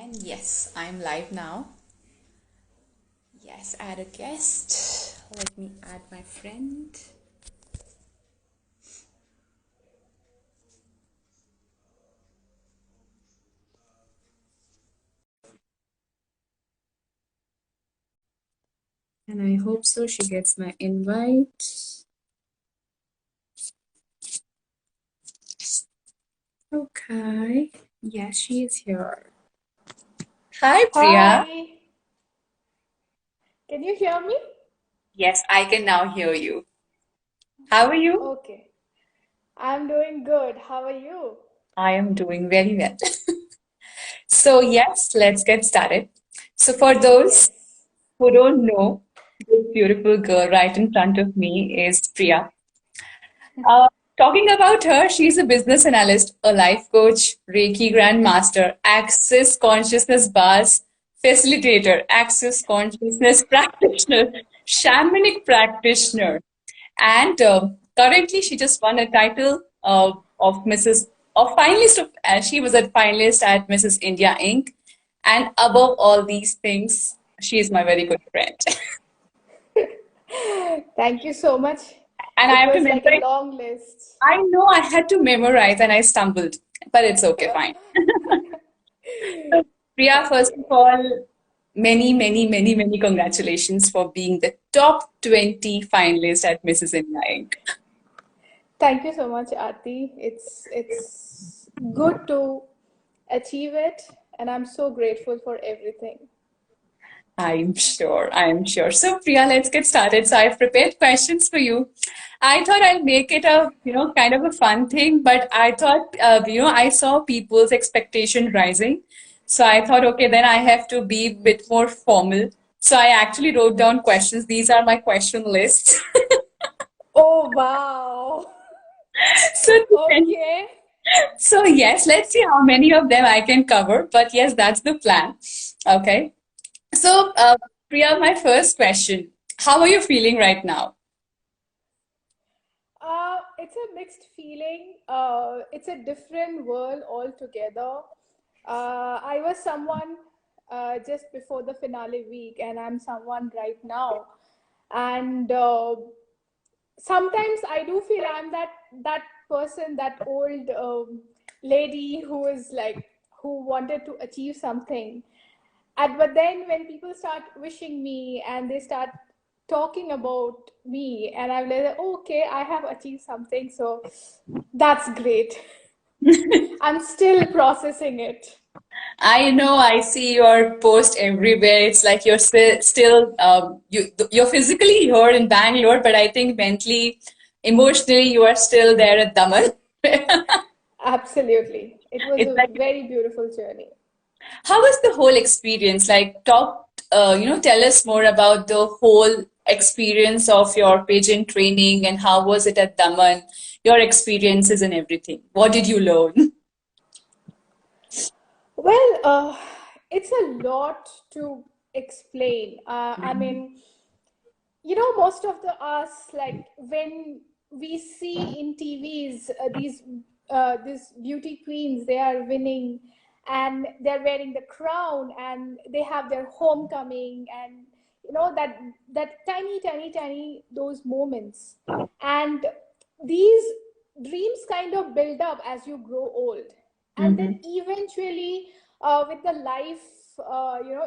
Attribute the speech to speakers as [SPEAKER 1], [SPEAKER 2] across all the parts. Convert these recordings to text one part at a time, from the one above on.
[SPEAKER 1] And yes, I'm live now. Yes, add a guest. Let me add my friend. And I hope so she gets my invite. Okay. Yes, she is here. Hi, Priya.
[SPEAKER 2] Hi, can you hear me?
[SPEAKER 1] Yes, I can now hear you. How are you?
[SPEAKER 2] Okay, I'm doing good. How are you?
[SPEAKER 1] I am doing very well. So, yes, let's get started. So, for those
[SPEAKER 2] Yes.
[SPEAKER 1] who don't know, this beautiful girl right in front of me is Priya. Uh, Talking about her, she's a business analyst, a life coach, Reiki grandmaster, Access Consciousness bars facilitator, Access Consciousness practitioner, shamanic practitioner, and currently she just won a title of Mrs. of finalist. She was a finalist at Mrs. India Inc. And above all these things, she is my very good friend.
[SPEAKER 2] Thank you so much.
[SPEAKER 1] And I
[SPEAKER 2] It
[SPEAKER 1] have to
[SPEAKER 2] was like a
[SPEAKER 1] memorize.
[SPEAKER 2] long list.
[SPEAKER 1] I know I had to memorize and I stumbled, but it's okay, fine. So, Priya, first of all, many congratulations for being the top 20 finalist at Mrs. India Inc.
[SPEAKER 2] Thank you so much, Aarti. It's good to achieve it, and I'm so grateful for everything.
[SPEAKER 1] I'm sure, I'm sure. So, Priya, let's get started. So, I've prepared questions for you. I thought I'll make it a, kind of a fun thing, but I thought, I saw people's expectation rising. So, I thought, okay, then I have to be a bit more formal. So, I actually wrote down questions. These are my question lists.
[SPEAKER 2] Oh, wow.
[SPEAKER 1] So,
[SPEAKER 2] Okay.
[SPEAKER 1] so yes, let's see how many of them I can cover. But yes, that's the plan. Okay. So, Priya, my first question. How are you feeling right now?
[SPEAKER 2] It's a mixed feeling. It's a different world altogether. I was someone just before the finale week, and I'm someone right now. And sometimes I do feel I'm that person, that old lady who is like who wanted to achieve something, and but then when people start wishing me and they start talking about me, and I'm like, okay, I have achieved something, so that's great. I'm still processing it.
[SPEAKER 1] I know I see your post everywhere. It's like you're still you're physically here in Bangalore, but I think mentally, emotionally, you are still there at Daman.
[SPEAKER 2] Absolutely, it was
[SPEAKER 1] It's
[SPEAKER 2] a
[SPEAKER 1] like,
[SPEAKER 2] very beautiful journey.
[SPEAKER 1] how was the whole experience? Like, tell us more about the whole experience of your pageant training and how was it at Daman, your experiences and everything. What did you learn?
[SPEAKER 2] Well, it's a lot to explain. I mean, most of the us, like when we see in TVs, these beauty queens, they are winning, and they're wearing the crown, and they have their homecoming, and that tiny those moments, and these dreams kind of build up as you grow old, and then
[SPEAKER 1] Mm-hmm.
[SPEAKER 2] eventually, with the life,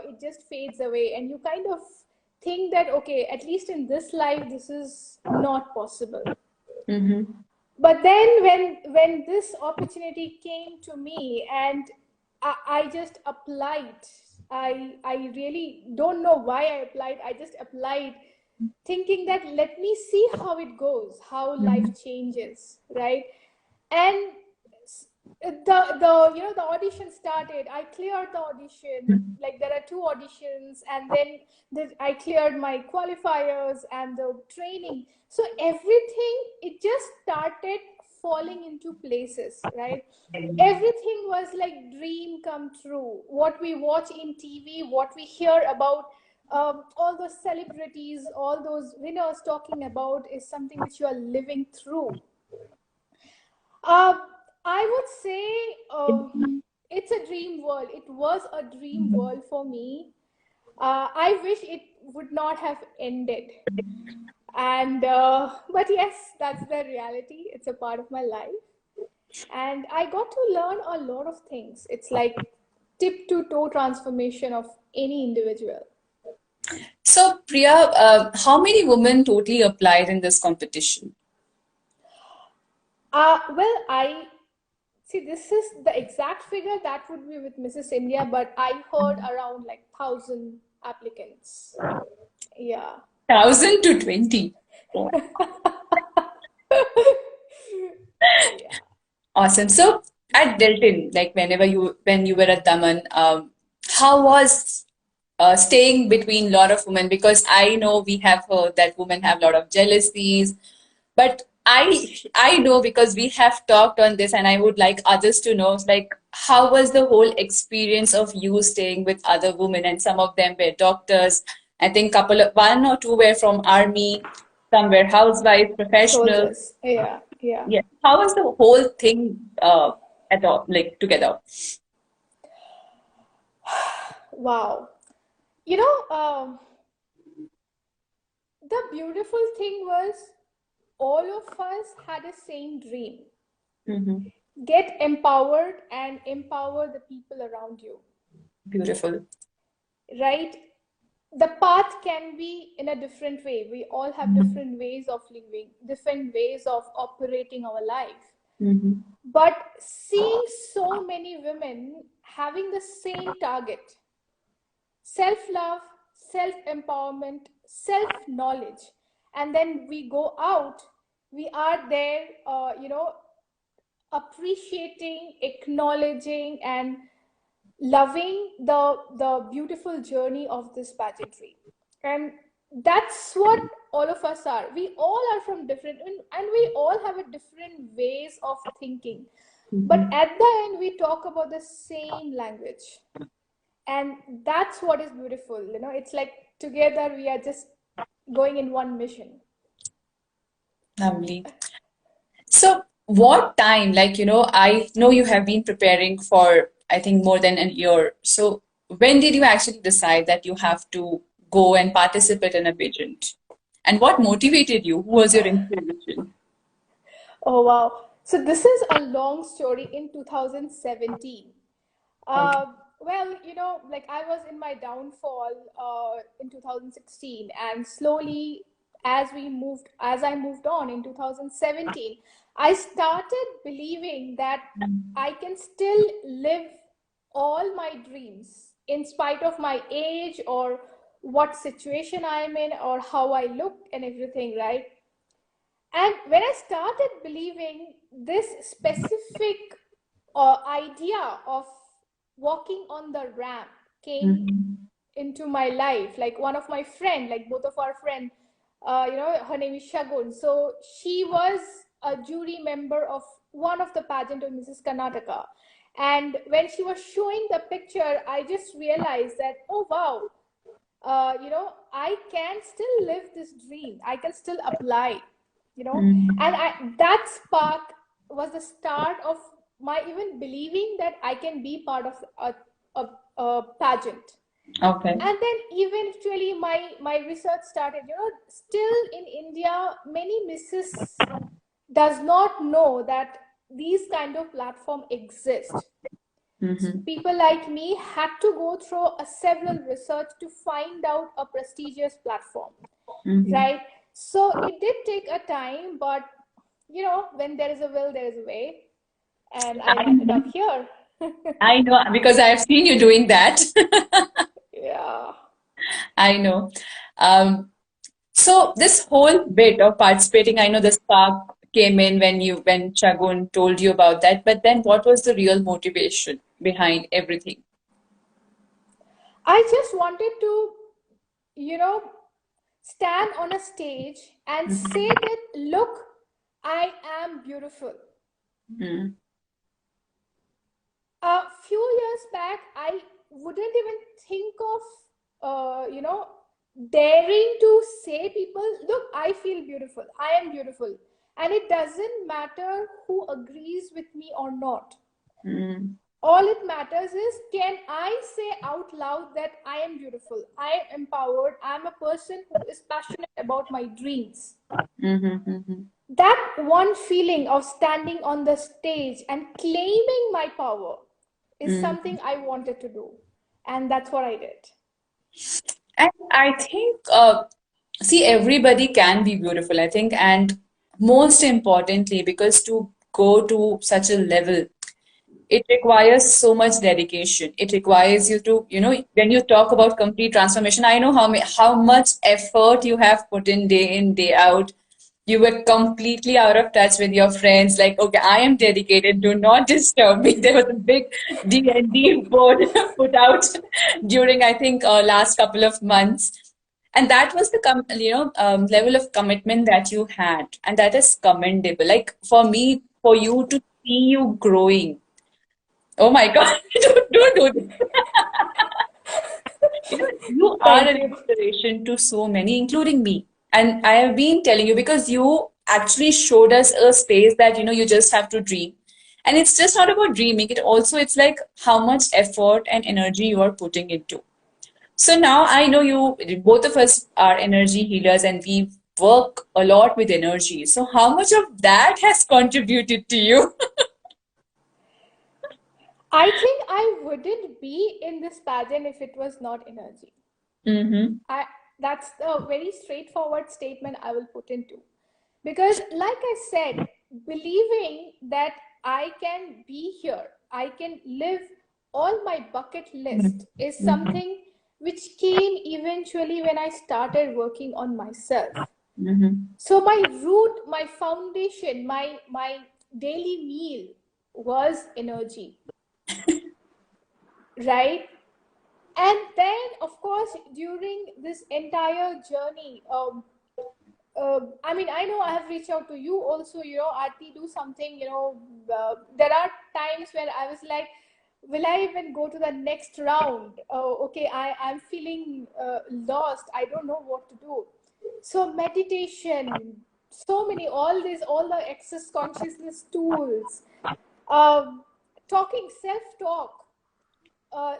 [SPEAKER 2] it just fades away, and you kind of think that, okay, at least in this life this is not possible.
[SPEAKER 1] Mm-hmm.
[SPEAKER 2] But then when this opportunity came to me, and I just applied. I really don't know why I applied. I just applied, thinking that let me see how it goes, how life changes, right? And the audition started. I cleared the audition. Like, there are two auditions, and then I cleared my qualifiers and the training. So everything, it just started falling into places, right? Everything was like dream come true. What we watch in TV, what we hear about, all those celebrities, all those winners talking about, is something which you are living through. uh, I would say, it's a dream world. It was a dream world for me. I wish it would not have ended. And but yes, that's the reality. It's a part of my life, and I got to learn a lot of things. It's like tip to toe transformation of any individual.
[SPEAKER 1] So, Priya, how many women totally applied in this competition?
[SPEAKER 2] Well, I see this is the exact figure that would be with Mrs. India, but I heard around like 1,000 applicants. Yeah.
[SPEAKER 1] 1,000 to 20.
[SPEAKER 2] Yeah.
[SPEAKER 1] Awesome. So at Delton, like when you were at Daman, how was staying between a lot of women? Because I know we have heard that women have a lot of jealousies, but I know because we have talked on this, and I would like others to know, like how was the whole experience of you staying with other women, and some of them were doctors. I think one or two were from army, some were housewives, professionals.
[SPEAKER 2] Soldiers. Yeah. Yeah.
[SPEAKER 1] Yeah. How was the whole thing at all, like together?
[SPEAKER 2] Wow. You know, the beautiful thing was all of us had a same dream:
[SPEAKER 1] Hmm.
[SPEAKER 2] get empowered and empower the people around you,
[SPEAKER 1] Beautiful.
[SPEAKER 2] right? The path can be in a different way. We all have different ways of living, different ways of operating our life.
[SPEAKER 1] Hmm.
[SPEAKER 2] But seeing so many women having the same target: self love, self empowerment, self knowledge, and then we go out, we are there, appreciating, acknowledging, and loving the beautiful journey of this pageantry. And that's what all of us are. We all are from different, and we all have a different ways of thinking, but
[SPEAKER 1] Hmm.
[SPEAKER 2] at the end we talk about the same language, and that's what is beautiful. It's like together we are just going in one mission.
[SPEAKER 1] Lovely. So, what time, like, I know you have been preparing for, I think, more than a year. So, when did you actually decide that you have to go and participate in a pageant? And what motivated you? Who was your inspiration?
[SPEAKER 2] Oh, wow. So this is a long story. In 2017,
[SPEAKER 1] Okay.
[SPEAKER 2] well, like I was in my downfall in 2016, and slowly, as I moved on in 2017, I started believing that I can still live all my dreams in spite of my age, or what situation I am in, or how I look and everything, right? And when I started believing this specific idea of walking on the ramp came
[SPEAKER 1] Mhm.
[SPEAKER 2] into my life, like one of my friend, like both of our friend, her name is Shagun. So she was a jury member of one of the pageant of Mrs. Karnataka. And when she was showing the picture, I just realized that, oh wow, I can still live this dream. I can still apply, and
[SPEAKER 1] Mhm.
[SPEAKER 2] that spark was the start of my even believing that I can be part of a pageant.
[SPEAKER 1] Okay.
[SPEAKER 2] And then eventually my research started. Still in India, many misses does not know that these kind of platform exist.
[SPEAKER 1] Mhm.
[SPEAKER 2] People like me had to go through a several research to find out a prestigious platform,
[SPEAKER 1] Mhm.
[SPEAKER 2] right? So it did take a time, but when there is a will, there is a way, and I
[SPEAKER 1] I
[SPEAKER 2] landed
[SPEAKER 1] know,
[SPEAKER 2] up here.
[SPEAKER 1] I know because I have seen you doing that.
[SPEAKER 2] Yeah.
[SPEAKER 1] I know. Um, So this whole bit of participating, I know the spark came in when Chagun told you about that, but then what was the real motivation behind everything?
[SPEAKER 2] I just wanted to, you know, stand on a stage and say that, look, I am beautiful.
[SPEAKER 1] Mm.
[SPEAKER 2] A few years back, I wouldn't even think of, daring to say people, look, I feel beautiful. I am beautiful. And it doesn't matter who agrees with me or not.
[SPEAKER 1] Mm.
[SPEAKER 2] All it matters is, can I say out loud that I am beautiful, I am empowered, I'm a person who is passionate about my dreams. That one feeling of standing on the stage and claiming my power is something I wanted to do. And that's what I did.
[SPEAKER 1] And I think, see, everybody can be beautiful, I think. And most importantly, because to go to such a level, it requires so much dedication. It requires you to, when you talk about complete transformation, I know how much effort you have put in, day out. You were completely out of touch with your friends. Like, okay, I am dedicated. Do not disturb me. There was a big D&D board put out during, I think, last couple of months. And that was the level of commitment that you had, and that is commendable. Like for me, for you to see you growing. Oh my God! Don't do this. You are
[SPEAKER 2] Thank
[SPEAKER 1] an
[SPEAKER 2] you.
[SPEAKER 1] inspiration to so many, including me. And I have been telling you because you actually showed us a space that, you just have to dream. And it's just not about dreaming. It's like how much effort and energy you are putting into. So now I know both of us are energy healers and we work a lot with energy. So how much of that has contributed to you?
[SPEAKER 2] I think I wouldn't be in this pageant if it was not energy.
[SPEAKER 1] Mm-hmm.
[SPEAKER 2] I That's a very straightforward statement I will put into. Because like I said, believing that I can be here, I can live all my bucket list is
[SPEAKER 1] Mm-hmm.
[SPEAKER 2] something which came eventually when I started working on myself.
[SPEAKER 1] Mm-hmm.
[SPEAKER 2] So my root, my foundation, my daily meal was energy, right? And then of course during this entire journey, I mean, I know I have reached out to you also, Aarti, do something, there are times when I was like, will I even go to the next round? Okay, I'm feeling lost. I don't know what to do. So meditation, so many, all the access consciousness tools, um, talking, self-talk,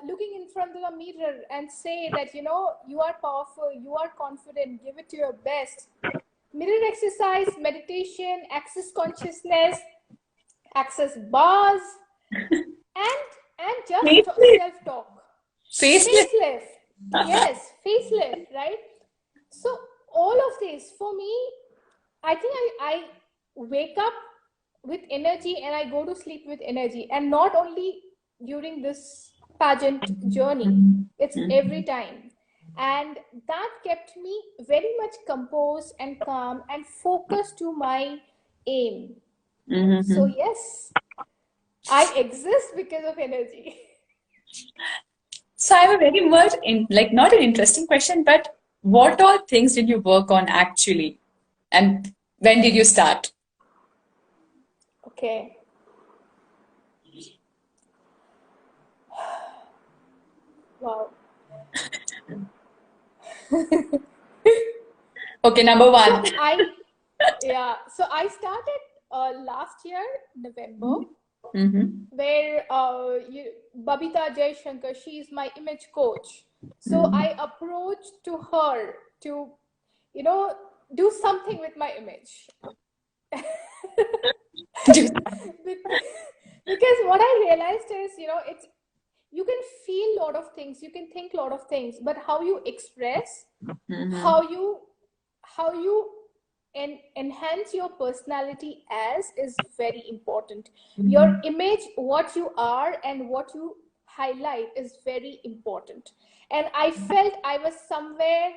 [SPEAKER 2] looking in front of the mirror and say that, you are powerful, you are confident, give it to your best. Mirror exercise, meditation, access consciousness, access bars, and just
[SPEAKER 1] Facelift.
[SPEAKER 2] self-talk.
[SPEAKER 1] Facelift.
[SPEAKER 2] Facelift. Yes, facelift, right? So all of this for me, I think I wake up with energy and I go to sleep with energy. And not only during this pageant journey, it's every time. And that kept me very much composed and calm and focused to my aim. So
[SPEAKER 1] Mm-hmm.
[SPEAKER 2] yes, I exist because of energy.
[SPEAKER 1] So I have a very much like not an interesting question, but what all things did you work on actually? And when did you start?
[SPEAKER 2] Okay. Wow.
[SPEAKER 1] Okay, number
[SPEAKER 2] So
[SPEAKER 1] one.
[SPEAKER 2] I started last year, November,
[SPEAKER 1] Mm-hmm.
[SPEAKER 2] where Babita Jaishankar, she is my image coach. So
[SPEAKER 1] Mm-hmm.
[SPEAKER 2] I approached to her to, you know, do something with my image. Because what I realized is, it's, you can feel a lot of things, you can think a lot of things, but how you express,
[SPEAKER 1] Mm-hmm.
[SPEAKER 2] how you enhance your personality as is very important. Your image, what you are and what you highlight is very important. And I felt I was somewhere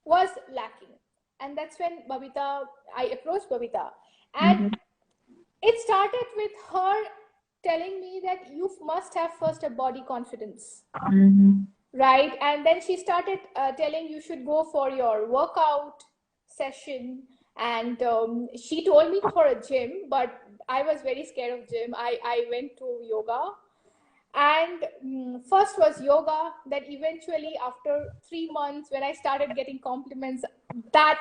[SPEAKER 2] was lacking. And that's when Babita, I approached Babita. And
[SPEAKER 1] Mm-hmm.
[SPEAKER 2] it started with her telling me that you must have first a body confidence,
[SPEAKER 1] Mm-hmm.
[SPEAKER 2] right? And then she started telling you should go for your workout session. And she told me for a gym, but I was very scared of gym. I went to yoga. And first was yoga, then eventually after 3 months when I started getting compliments, that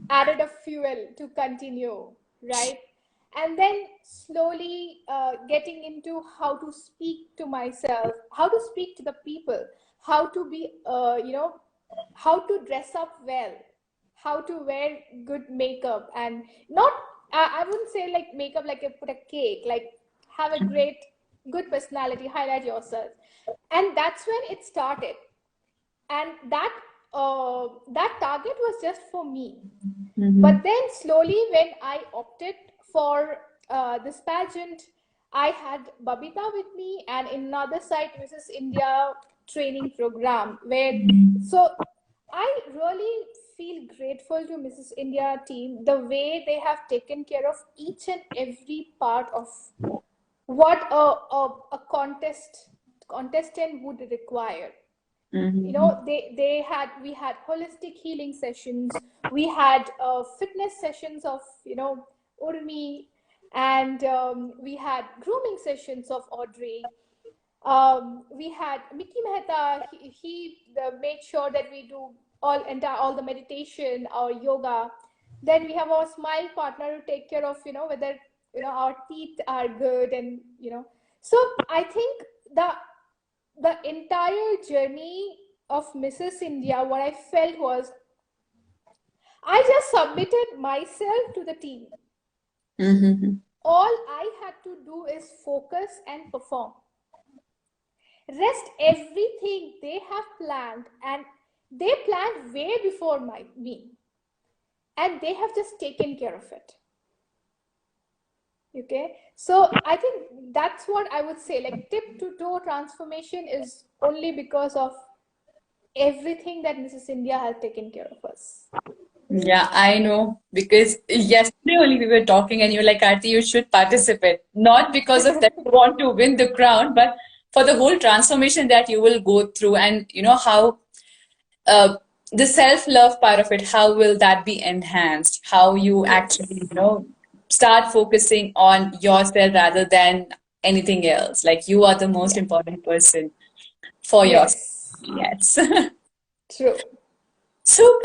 [SPEAKER 2] added a fuel to continue, right? and then slowly getting into how to speak to myself, how to speak to the people, how to be, how to dress up well, how to wear good makeup, and not, I wouldn't say like makeup like a put a cake, like have a great, good personality, highlight yourself. And that's when it started. And that target was just for me.
[SPEAKER 1] Mm-hmm.
[SPEAKER 2] But then slowly, when I opted for this pageant, I had Babita with me, and in another side, Mrs. India training program. Where so I really feel grateful to Mrs. India team, the way they have taken care of each and every part of what a contestant would require.
[SPEAKER 1] Mm-hmm.
[SPEAKER 2] They had, we had holistic healing sessions, we had fitness sessions of, Urmi, and we had grooming sessions of Audrey. We had Mickey Mehta. He made sure that we do all the meditation, our yoga. Then we have our smile partner to take care of, whether our teeth are good, and so I think the entire journey of Mrs. India, what I felt was I just submitted myself to the team.
[SPEAKER 1] Mm-hmm.
[SPEAKER 2] All I had to do is focus and perform. Rest everything they have planned, and they planned way before me, and they have just taken care of it. Okay, so I think that's what I would say. Like, tip to toe transformation is only because of everything that Mrs. India has taken care of us.
[SPEAKER 1] Yeah, I know because yesterday only we were talking and you were like, Aarti, you should participate. Not because of that you want to win the crown, but for the whole transformation that you will go through and you know how uh, the self-love part of it, how will that be enhanced? How you actually,
[SPEAKER 2] Yes.
[SPEAKER 1] start focusing on yourself rather than anything else. Like you are the most
[SPEAKER 2] Yeah.
[SPEAKER 1] important person for yourself.
[SPEAKER 2] Yes.
[SPEAKER 1] Yes.
[SPEAKER 2] True.
[SPEAKER 1] So,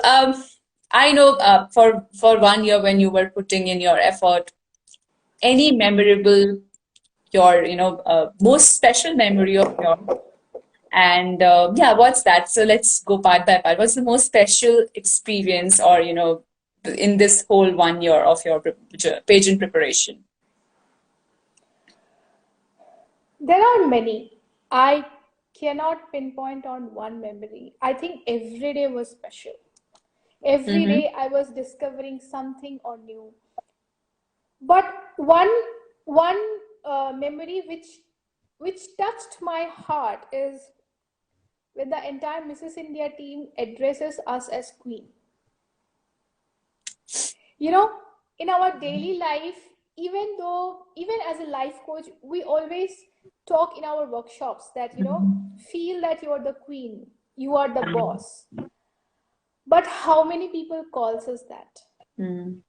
[SPEAKER 1] I know for 1 year when you were putting in your effort, any memorable, your most special memory of yours, and yeah, what's that? So let's go part by part. What's the most special experience, or in this whole 1 year of your pageant preparation?
[SPEAKER 2] There are many. I cannot pinpoint on one memory. I think every day was special. Every
[SPEAKER 1] Mm-hmm.
[SPEAKER 2] day I was discovering something or new. But one memory which touched my heart is when the entire Mrs. India team addresses us as queen. You know, in our daily life, even as a life coach, we always talk in our workshops that, feel that you are the queen, you are the boss. But how many people calls us that,
[SPEAKER 1] Mm-hmm.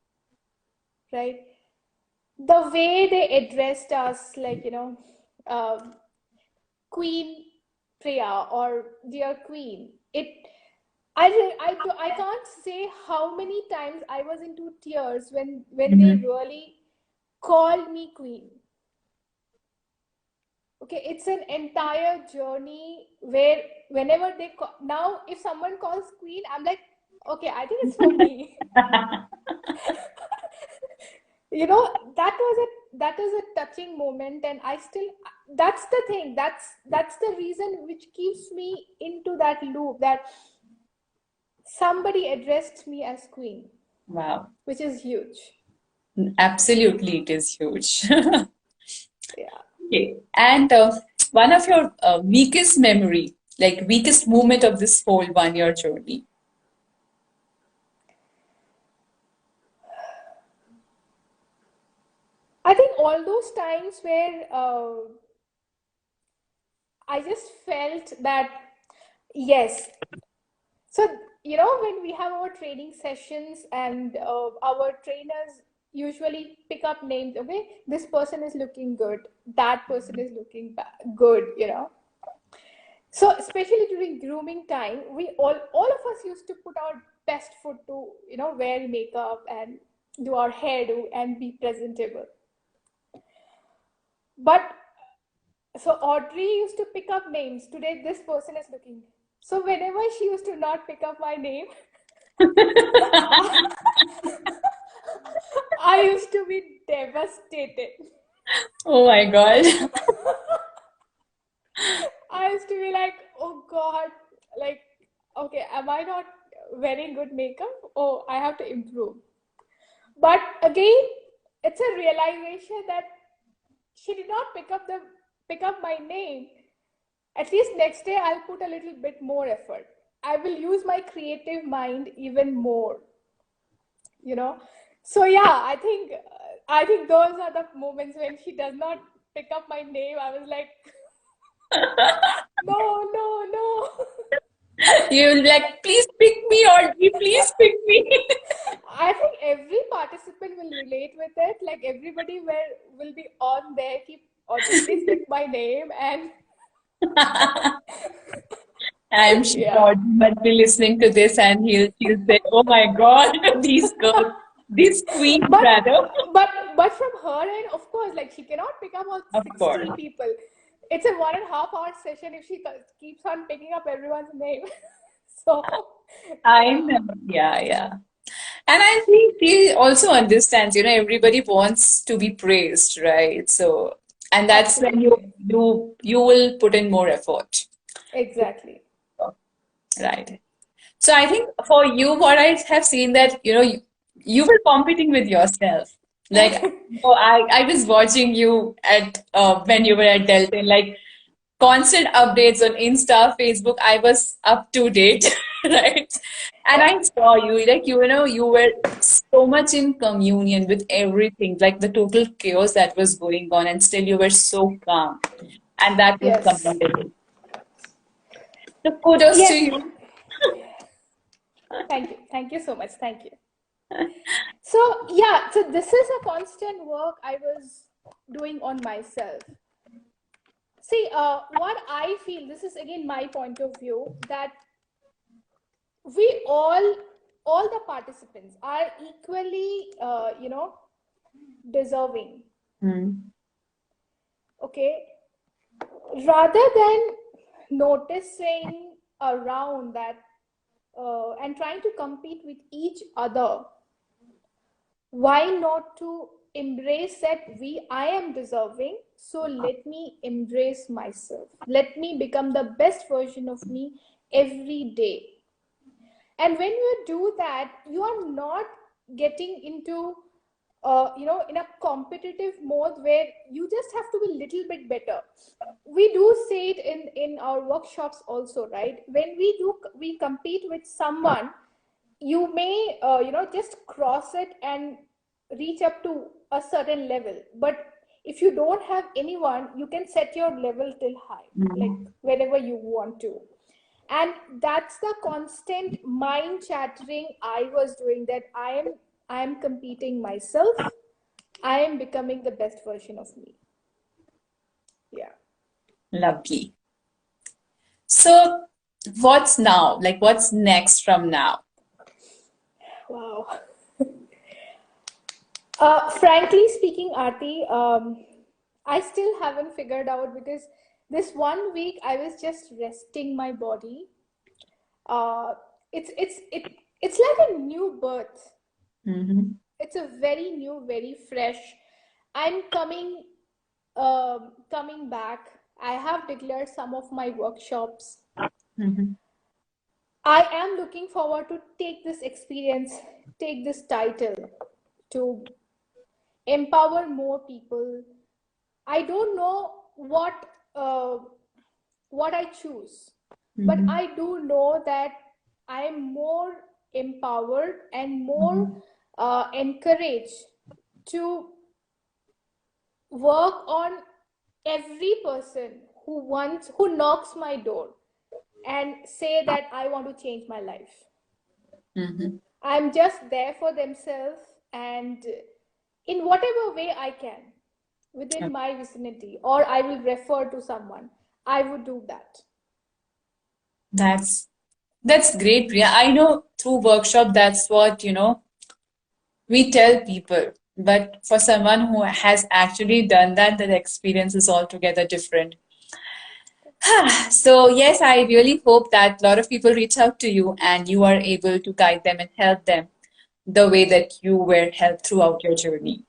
[SPEAKER 2] right? The way they addressed us, like, um, Queen Priya or dear Queen, I can't say how many times I was into tears when they
[SPEAKER 1] Mm-hmm.
[SPEAKER 2] really called me queen. Okay, it's an entire journey where whenever now if someone calls queen, I'm like, okay, I think it's for me. That was a touching moment, and I still, that's the thing, that's the reason which keeps me into that loop, that somebody addressed me as queen,
[SPEAKER 1] Wow,
[SPEAKER 2] which is huge.
[SPEAKER 1] absolutely, it is huge.
[SPEAKER 2] Yeah.
[SPEAKER 1] Okay. And one of your weakest memory, like weakest moment of this whole 1 year journey.
[SPEAKER 2] I think all those times where I just felt that, yes. So, when we have our training sessions, and our trainers usually pick up names, okay, this person is looking good, that person is looking good. So, especially during grooming time, we all of us used to put our best foot to, wear makeup and do our hairdo and be presentable. But so Audrey used to pick up names. Today, this person is looking. So whenever she used to not pick up my name, I used to be devastated.
[SPEAKER 1] Oh my God.
[SPEAKER 2] I used to be like, oh God, like, okay, am I not wearing good makeup? Oh, I have to improve. But again, it's a realization that she did not pick up my name. At least next day I'll put a little bit more effort. I will use my creative mind even more, you know. So yeah, I think those are the moments when she does not pick up my name. I was like, no, no, no.
[SPEAKER 1] You'll be like, please pick me, Audrey, please pick me.
[SPEAKER 2] I think every participant will relate with it. Like everybody will be on there. Keep Audrey, please pick my name and
[SPEAKER 1] I'm sure
[SPEAKER 2] yeah.
[SPEAKER 1] Audrey must be listening to this and she'll say, oh my God, these girls, these queens
[SPEAKER 2] But
[SPEAKER 1] rather.
[SPEAKER 2] but from her end, of course, like she cannot pick up all
[SPEAKER 1] Of course.
[SPEAKER 2] 60 people. It's a 1.5 hour session if she keeps on picking up everyone's name. So
[SPEAKER 1] I
[SPEAKER 2] yeah.
[SPEAKER 1] know. Yeah, yeah. And I think she also understands, everybody wants to be praised, right? So, and that's when you
[SPEAKER 2] Absolutely.
[SPEAKER 1] you you will put in more effort.
[SPEAKER 2] Exactly.
[SPEAKER 1] Right. So I think for you, what I have seen that, you were competing with yourself. Like, I was watching you at when you were at Delta, like constant updates on Insta, Facebook. I was up to date, right? And I saw you, like, you were so much in communion with everything, like the total chaos that was going on, and still you were so calm. And that was
[SPEAKER 2] Yes.
[SPEAKER 1] commendable. So kudos to
[SPEAKER 2] Yes.
[SPEAKER 1] you.
[SPEAKER 2] Thank you. Thank you so much. Thank you. So yeah, so this is a constant work I was doing on myself. See, what I feel, this is again my point of view, that we all the participants are equally, deserving.
[SPEAKER 1] Hmm.
[SPEAKER 2] Okay, rather than noticing around that and trying to compete with each other, why not to embrace that I am deserving, so let me embrace myself, let me become the best version of me every day. And when you do that, you are not getting into in a competitive mode where you just have to be a little bit better. We do say it in our workshops also, right? When we compete with someone, you may just cross it and reach up to a certain level, but if you don't have anyone, you can set your level till high, like whenever you want to. And that's the constant mind chattering I was doing, that I am competing myself, I am becoming the best version of me. Yeah.
[SPEAKER 1] Lovely. So, what's now? Like, what's next from now?
[SPEAKER 2] Wow. Frankly speaking, Aarti, I still haven't figured out, because this 1 week I was just resting my body. Uh, it's like a new birth.
[SPEAKER 1] Hmm.
[SPEAKER 2] It's a very new, very fresh. I'm coming back. I have declared some of my workshops.
[SPEAKER 1] Hmm.
[SPEAKER 2] I am looking forward to take this experience, take this title, to empower more people. I don't know uh, what I choose, but
[SPEAKER 1] Hmm.
[SPEAKER 2] I do know that I am more empowered and more encouraged to work on every person who knocks my door and say that I want to change my life.
[SPEAKER 1] Hmm.
[SPEAKER 2] I'm just there for themselves, and in whatever way I can within my vicinity, or I will refer to someone, I would do that.
[SPEAKER 1] That's that's great, Priya. I know through workshop, that's what, we tell people. But for someone who has actually done that, the experience is altogether different. So, yes, I really hope that a lot of people reach out to you and you are able to guide them and help them the way that you were helped throughout your journey,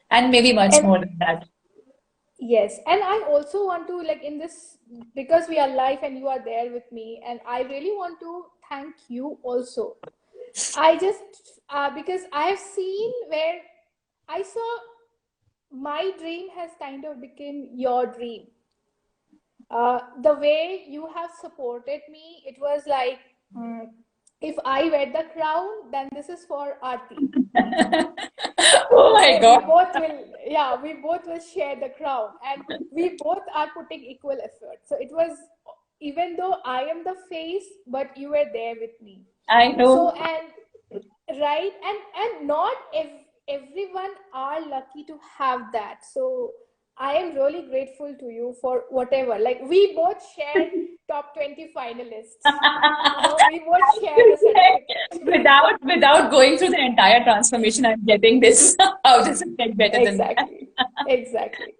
[SPEAKER 1] and maybe much
[SPEAKER 2] And
[SPEAKER 1] more than that.
[SPEAKER 2] yes, and I also want to, like, in this, because we are live and you are there with me, and I really want to thank you also. I just, because I have seen where I saw my dream has kind of become your dream. The way you have supported me, it was like, mm, if I wear the crown, then this is for Aarti.
[SPEAKER 1] Oh my
[SPEAKER 2] Okay, we
[SPEAKER 1] God.
[SPEAKER 2] both will, yeah, we both will share the crown, and we both are putting equal effort. So it was, even though I am the face, but you were there with me.
[SPEAKER 1] I
[SPEAKER 2] So,
[SPEAKER 1] know.
[SPEAKER 2] and right, and not everyone are lucky to have that. So I am really grateful to you for whatever. Like, we both shared top 20 finalists. We both shared the certificate.
[SPEAKER 1] Without going through the entire transformation, I'm getting this. How does it get better than that?
[SPEAKER 2] Exactly. Exactly.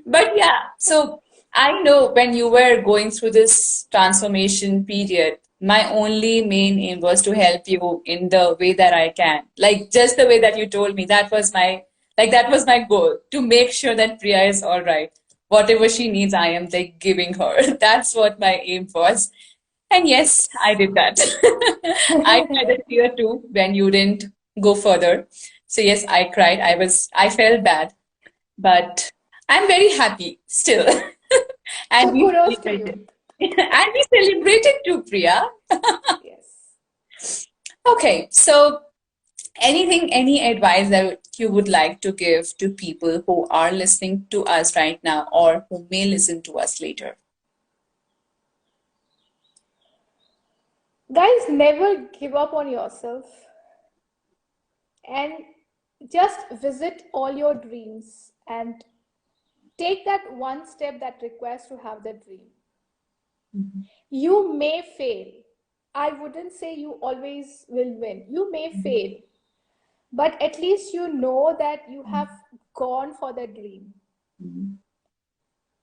[SPEAKER 1] But yeah, so I know when you were going through this transformation period, my only main aim was to help you in the way that I can. Like just the way that you told me, that was my goal, to make sure that Priya is all right. Whatever she needs, I am like giving her. That's what my aim was. And yes, I did that. I cried a tear too when you didn't go further. So yes, I cried. I felt bad, but I'm very happy still. And
[SPEAKER 2] So
[SPEAKER 1] we
[SPEAKER 2] kudos to you.
[SPEAKER 1] celebrated. And we celebrated too, Priya.
[SPEAKER 2] Yes.
[SPEAKER 1] Okay, so any advice that you would like to give to people who are listening to us right now or who may listen to us later?
[SPEAKER 2] Guys, never give up on yourself, and just visit all your dreams and take that one step that requires to have the dream. You may fail. I wouldn't say you always will win. You may fail, but at least you know that you have gone for the dream,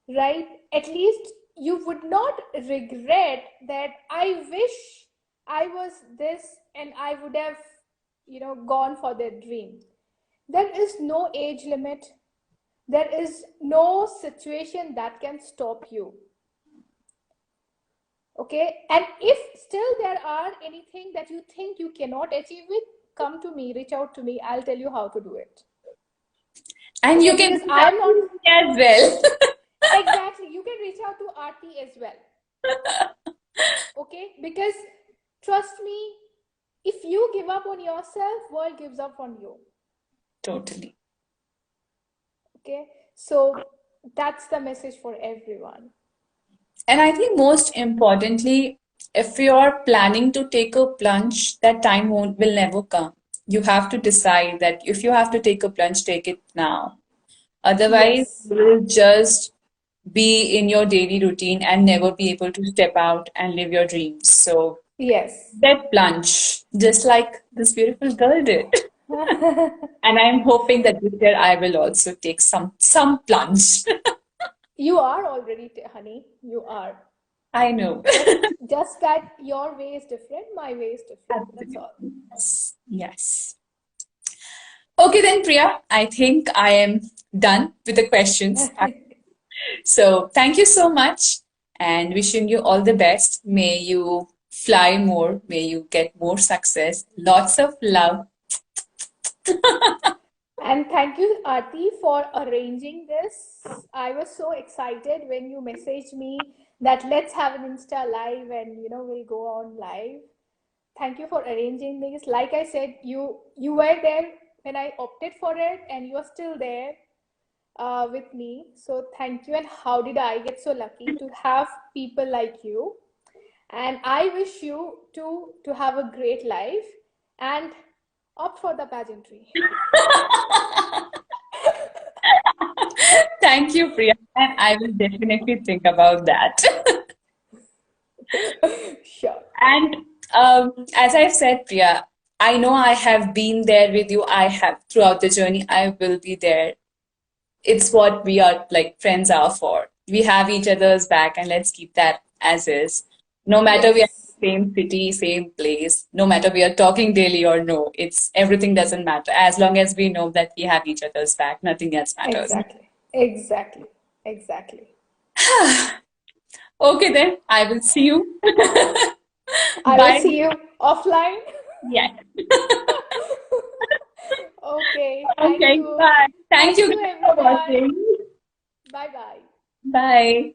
[SPEAKER 2] right? At least you would not regret that I wish I was this and I would have, gone for the dream. There is no age limit. There is no situation that can stop you. Okay, and if still there are anything that you think you cannot achieve it, come to me, reach out to me, I'll tell you how to do it.
[SPEAKER 1] And
[SPEAKER 2] Okay,
[SPEAKER 1] you can
[SPEAKER 2] because
[SPEAKER 1] reach
[SPEAKER 2] I
[SPEAKER 1] out
[SPEAKER 2] am
[SPEAKER 1] to
[SPEAKER 2] not.
[SPEAKER 1] me as well.
[SPEAKER 2] Exactly, you can reach out to Aarti as well. Okay, because trust me, if you give up on yourself, world gives up on you.
[SPEAKER 1] Totally.
[SPEAKER 2] Okay, so that's the message for everyone.
[SPEAKER 1] And I think most importantly, if you're planning to take a plunge, that time will never come. You have to decide that if you have to take a plunge, take it now. Otherwise,
[SPEAKER 2] Yes.
[SPEAKER 1] you will just be in your daily routine and never be able to step out and live your dreams. So
[SPEAKER 2] Yes.
[SPEAKER 1] that plunge, just like this beautiful girl did. And I'm hoping that this year I will also take some plunge.
[SPEAKER 2] You are already, honey. You are.
[SPEAKER 1] I know.
[SPEAKER 2] Just that your way is different, my way is different. That's
[SPEAKER 1] Absolutely.
[SPEAKER 2] all.
[SPEAKER 1] Yes. Yes. Okay, then, Priya, I think I am done with the questions. So, thank you so much and wishing you all the best. May you fly more, may you get more success. Lots of love.
[SPEAKER 2] And thank you, Aarti, for arranging this. I was so excited when you messaged me that let's have an Insta live and we'll go on live. Thank you for arranging this. Like I said, you were there when I opted for it, and you're still there with me. So thank you. And how did I get so lucky to have people like you? And I wish you to have a great life and opt for the pageantry.
[SPEAKER 1] Thank you, Priya. And I will definitely think about that.
[SPEAKER 2] Sure.
[SPEAKER 1] And as I said, Priya, I know I have been there with you. I have throughout the journey. I will be there. It's what we are like friends are for. We have each other's back, and let's keep that as is. No matter we are
[SPEAKER 2] Yes,
[SPEAKER 1] in the same city, same place, no matter we are talking daily or no, it's everything doesn't matter. As long as we know that we have each other's back, nothing else matters.
[SPEAKER 2] exactly, exactly, exactly.
[SPEAKER 1] Okay, then I will see you.
[SPEAKER 2] I will
[SPEAKER 1] Bye.
[SPEAKER 2] see you offline.
[SPEAKER 1] Yeah.
[SPEAKER 2] Okay, thank
[SPEAKER 1] Okay,
[SPEAKER 2] you.
[SPEAKER 1] bye. Thank
[SPEAKER 2] Thank
[SPEAKER 1] you
[SPEAKER 2] you,
[SPEAKER 1] guys for
[SPEAKER 2] everyone.
[SPEAKER 1] watching.
[SPEAKER 2] Bye bye.
[SPEAKER 1] Bye.